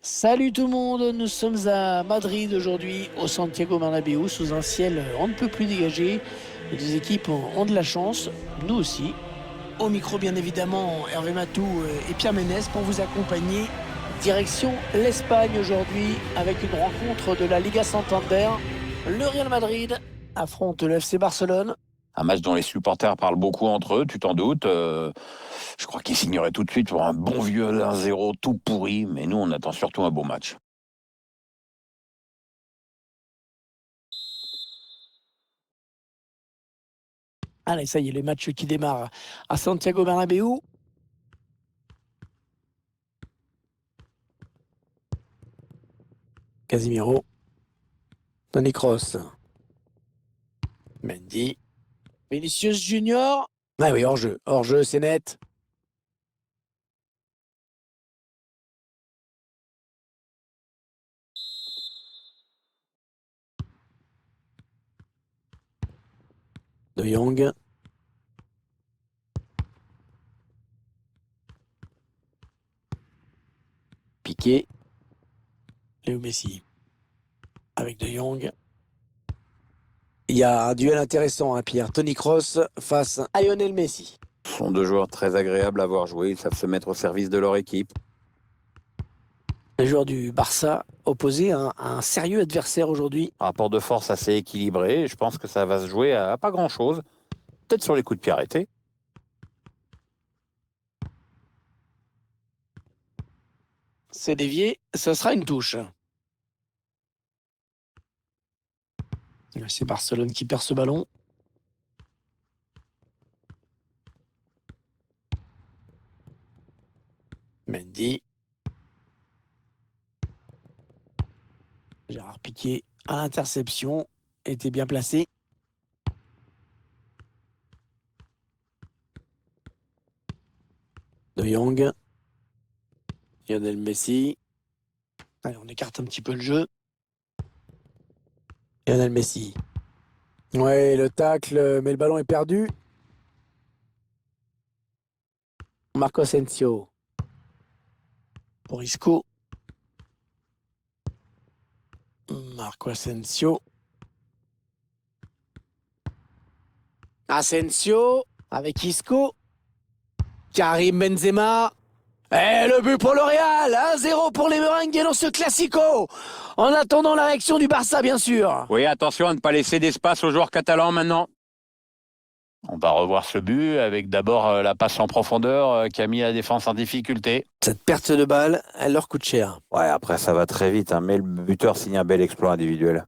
Salut tout le monde, nous sommes à Madrid aujourd'hui, au Santiago Bernabéu, sous un ciel on ne peut plus dégagé. Les deux équipes ont de la chance, nous aussi. Au micro, bien évidemment, Hervé Matou et Pierre Ménès pour vous accompagner. Direction l'Espagne aujourd'hui, avec une rencontre de la Liga Santander. Le Real Madrid affronte le FC Barcelone. Un match dont les supporters parlent beaucoup entre eux, tu t'en doutes. Je crois qu'ils signeraient tout de suite pour un bon vieux 1-0 tout pourri, mais nous, on attend surtout un beau match. Allez, ça y est, le match qui démarre à Santiago Bernabéu. Casemiro. Toni Kroos. Mendy. Vinicius Junior. Ah oui, hors-jeu. Hors-jeu, c'est net. De Jong. Piqué. Léo Messi. Avec De Jong. Il y a un duel intéressant, hein, Pierre. Toni Kroos face à Lionel Messi. Ce sont deux joueurs très agréables à voir jouer, ils savent se mettre au service de leur équipe. Les joueurs du Barça opposés à un sérieux adversaire aujourd'hui. Rapport de force assez équilibré, et je pense que ça va se jouer à pas grand-chose. Peut-être sur les coups de pied arrêtés. C'est dévié, ça sera une touche. C'est Barcelone qui perd ce ballon. Mendy. Gérard Piqué à l'interception. Était bien placé. De Jong. Lionel Messi. Allez, on écarte un petit peu le jeu. Lionel Messi. Ouais, le tacle, mais le ballon est perdu. Marco Asensio. Pour Isco. Marco Asensio. Asensio avec Isco. Karim Benzema. Et le but pour le Real. 1-0 pour les Merengues dans ce Classico. En attendant la réaction du Barça, bien sûr. Oui, attention à ne pas laisser d'espace aux joueurs catalans maintenant. On va revoir ce but avec d'abord la passe en profondeur qui a mis la défense en difficulté. Cette perte de balle, elle leur coûte cher. Ouais, après ça va très vite, hein, mais le buteur signe un bel exploit individuel.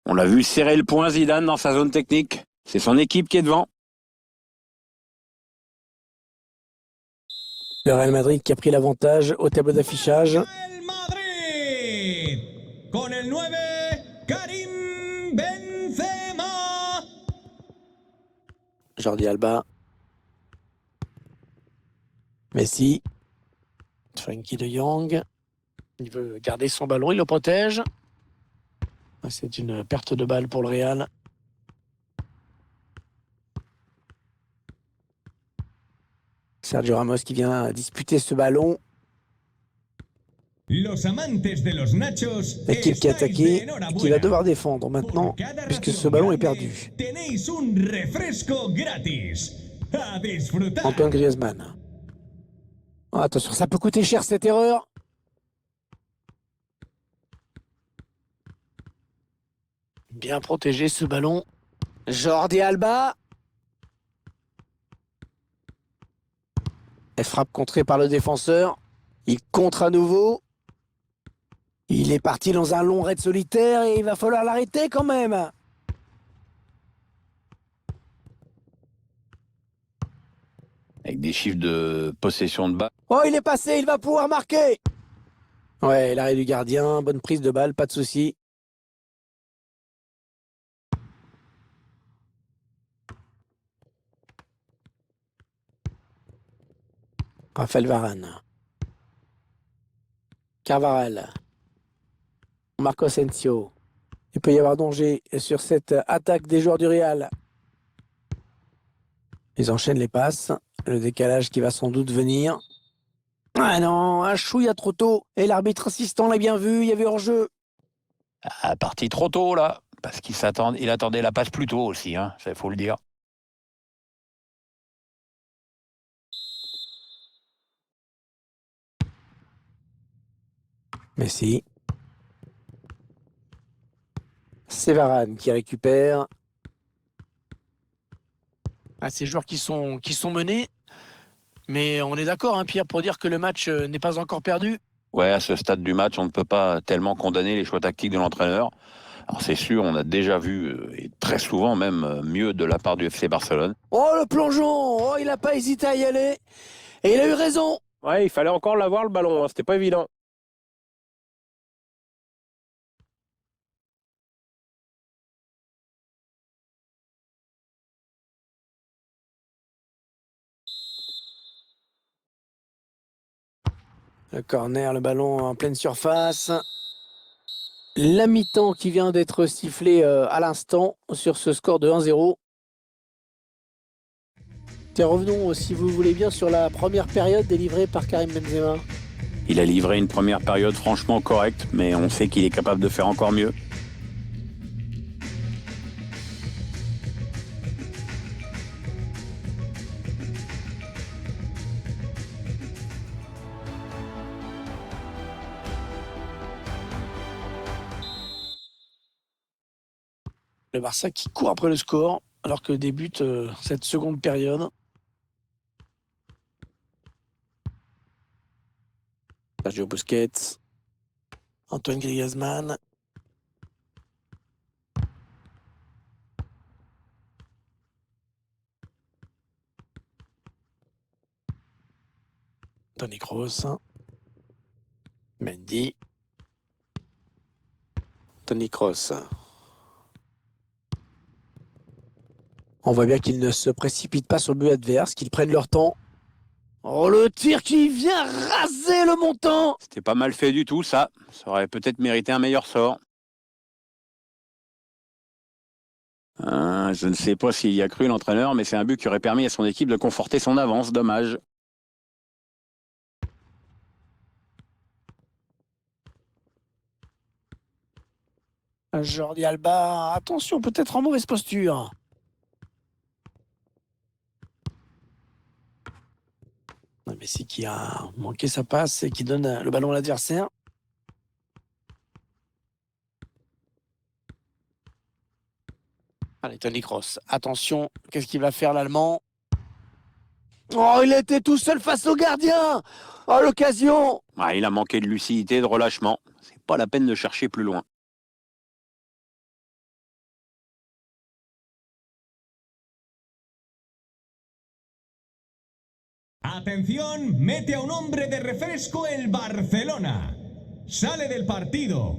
On l'a vu serrer le poing Zidane dans sa zone technique. C'est son équipe qui est devant. Le Real Madrid qui a pris l'avantage au tableau d'affichage. Real Madrid con el 9 Karim Benzema. Jordi Alba. Messi. Frenkie de Jong. Il veut garder son ballon, il le protège. C'est une perte de balle pour le Real. Sergio Ramos qui vient disputer ce ballon. Los amantes de los nachos. L'équipe qui est attaquée, qui va devoir défendre maintenant, puisque ce ballon est perdu. Tenéis un refresco gratis. A disfrutar. Antoine Griezmann. Oh, attention, ça peut coûter cher cette erreur. Bien protégé ce ballon. Jordi Alba. Elle frappe contrée par le défenseur. Il contre à nouveau. Il est parti dans un long raid solitaire et il va falloir l'arrêter quand même. Avec des chiffres de possession de balle. Oh, il est passé, il va pouvoir marquer. Ouais, l'arrêt du gardien, bonne prise de balle, pas de souci. Raphaël Varane. Carvajal. Marco Asensio. Il peut y avoir danger sur cette attaque des joueurs du Real. Ils enchaînent les passes. Le décalage qui va sans doute venir. Ah non, un chouïa trop tôt. Et l'arbitre assistant l'a bien vu, il y avait hors-jeu. Ah, parti trop tôt, là. Parce il attendait la passe plus tôt aussi, hein, ça, faut le dire. Messi. C'est Varane qui récupère. Ah, ces joueurs qui sont menés. Mais on est d'accord, hein, Pierre, pour dire que le match n'est pas encore perdu. Ouais, à ce stade du match, on ne peut pas tellement condamner les choix tactiques de l'entraîneur. Alors c'est sûr, on a déjà vu, et très souvent même, mieux de la part du FC Barcelone. Oh, le plongeon! Oh, il n'a pas hésité à y aller. Et il a eu raison. Ouais, il fallait encore l'avoir le ballon, hein, c'était pas évident. Le corner, le ballon en pleine surface. La mi-temps qui vient d'être sifflée à l'instant sur ce score de 1-0. Et revenons, si vous voulez bien, sur la première période délivrée par Karim Benzema. Il a livré une première période franchement correcte, mais on sait qu'il est capable de faire encore mieux. Le Barça qui court après le score alors que débute cette seconde période. Sergio Busquets, Antoine Griezmann. Toni Kroos. Mendy. Toni Kroos. On voit bien qu'ils ne se précipitent pas sur le but adverse, qu'ils prennent leur temps. Oh, le tir qui vient raser le montant! C'était pas mal fait du tout, ça. Ça aurait peut-être mérité un meilleur sort. Je ne sais pas s'il y a cru l'entraîneur, mais c'est un but qui aurait permis à son équipe de conforter son avance. Dommage. Jordi Alba, attention, peut-être en mauvaise posture. Messi qui a manqué sa passe et qui donne le ballon à l'adversaire. Allez, Toni Kroos, attention, qu'est-ce qu'il va faire l'Allemand? Oh, il était tout seul face au gardien! Oh, l'occasion! Ah, il a manqué de lucidité, de relâchement. C'est pas la peine de chercher plus loin. Atención, mete a un hombre de refresco el Barcelona. Sale del partido.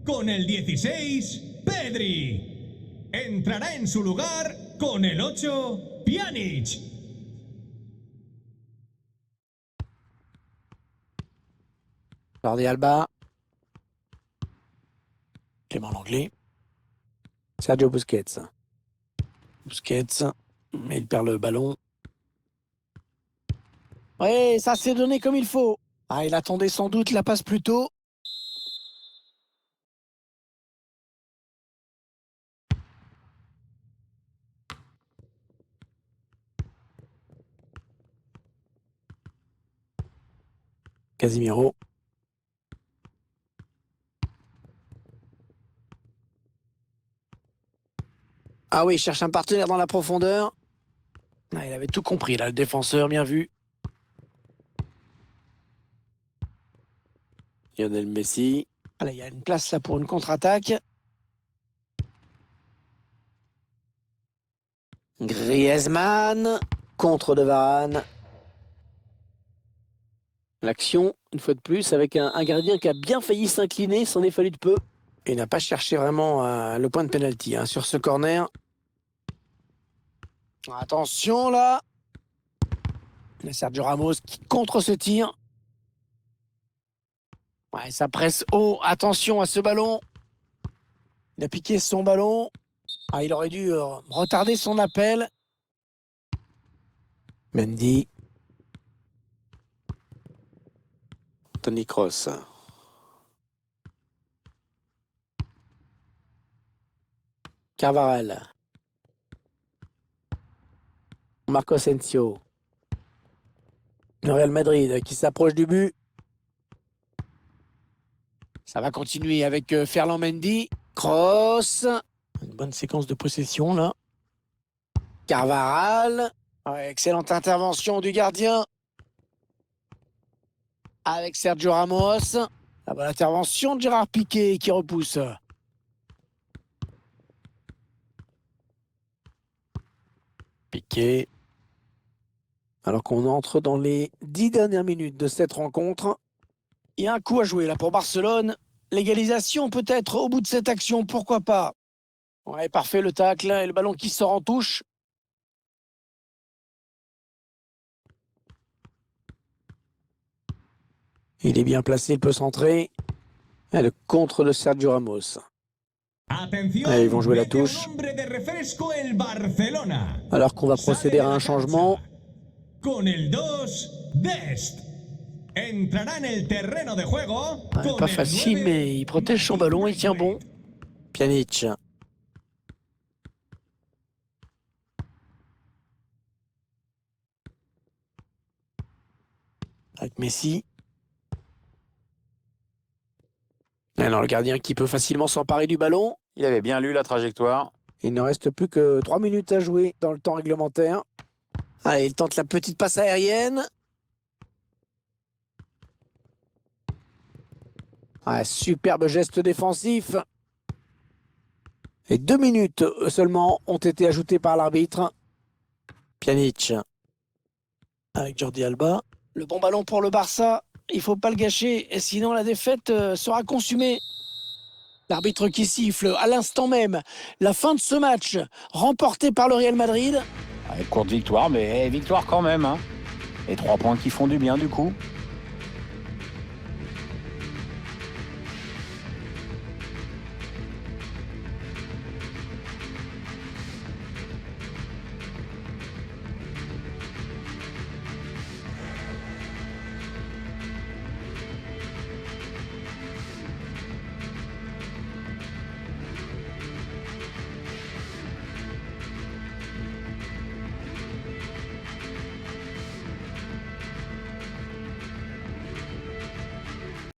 Con el 16, Pedri. Entrará en su lugar con el 8, Pjanic. Jordi Alba. Clément Langlais. Sergio Busquets. Busquets, mais il perd le ballon. Oui, ça s'est donné comme il faut. Ah, il attendait sans doute la passe plus tôt. Casemiro. Ah oui, il cherche un partenaire dans la profondeur. Ah, il avait tout compris là, le défenseur, bien vu. Lionel Messi. Allez, il y a une place là pour une contre-attaque. Griezmann. Contre de Varane. L'action, une fois de plus, avec un gardien qui a bien failli s'incliner, s'en est fallu de peu. Et n'a pas cherché vraiment le point de pénalty sur ce corner. Attention là. Il y a Sergio Ramos qui contre ce tir. Ouais, ça presse haut. Attention à ce ballon. Il a piqué son ballon. Ah, il aurait dû retarder son appel. Mendy. Toni Kroos. Carvajal. Marco Asensio. Le Real Madrid qui s'approche du but. Ça va continuer avec Ferland Mendy. Kroos. Une bonne séquence de possession là. Carvajal. Ouais, excellente intervention du gardien. Avec Sergio Ramos. La bonne intervention de Gérard Piqué qui repousse. Piqué. Alors qu'on entre dans les 10 dernières minutes de cette rencontre. Il y a un coup à jouer là pour Barcelone. L'égalisation peut-être au bout de cette action, pourquoi pas. Ouais, parfait le tacle et le ballon qui sort en touche. Il est bien placé, il peut centrer. Et le contre de Sergio Ramos. Atención, Allez, ils vont jouer la mete un touche. hombre de refresco el Barcelona. Alors qu'on va Sale procéder de à la un changement. cancha. Con el 2, Dest. Entrará en el terreno de juego. Ouais, Con pas el facile, 9, mais il protège son ballon, il tient bon. Pjanic. Avec Messi. Alors le gardien qui peut facilement s'emparer du ballon. Il avait bien lu la trajectoire. Il ne reste plus que 3 minutes à jouer dans le temps réglementaire. Allez, il tente la petite passe aérienne. Ah, superbe geste défensif. Et 2 minutes seulement ont été ajoutées par l'arbitre. Pjanic. Avec Jordi Alba. Le bon ballon pour le Barça. Il ne faut pas le gâcher, et sinon la défaite sera consumée. L'arbitre qui siffle à l'instant même la fin de ce match remporté par le Real Madrid. Ouais, courte victoire, mais victoire quand même. Hein. Et 3 points qui font du bien du coup.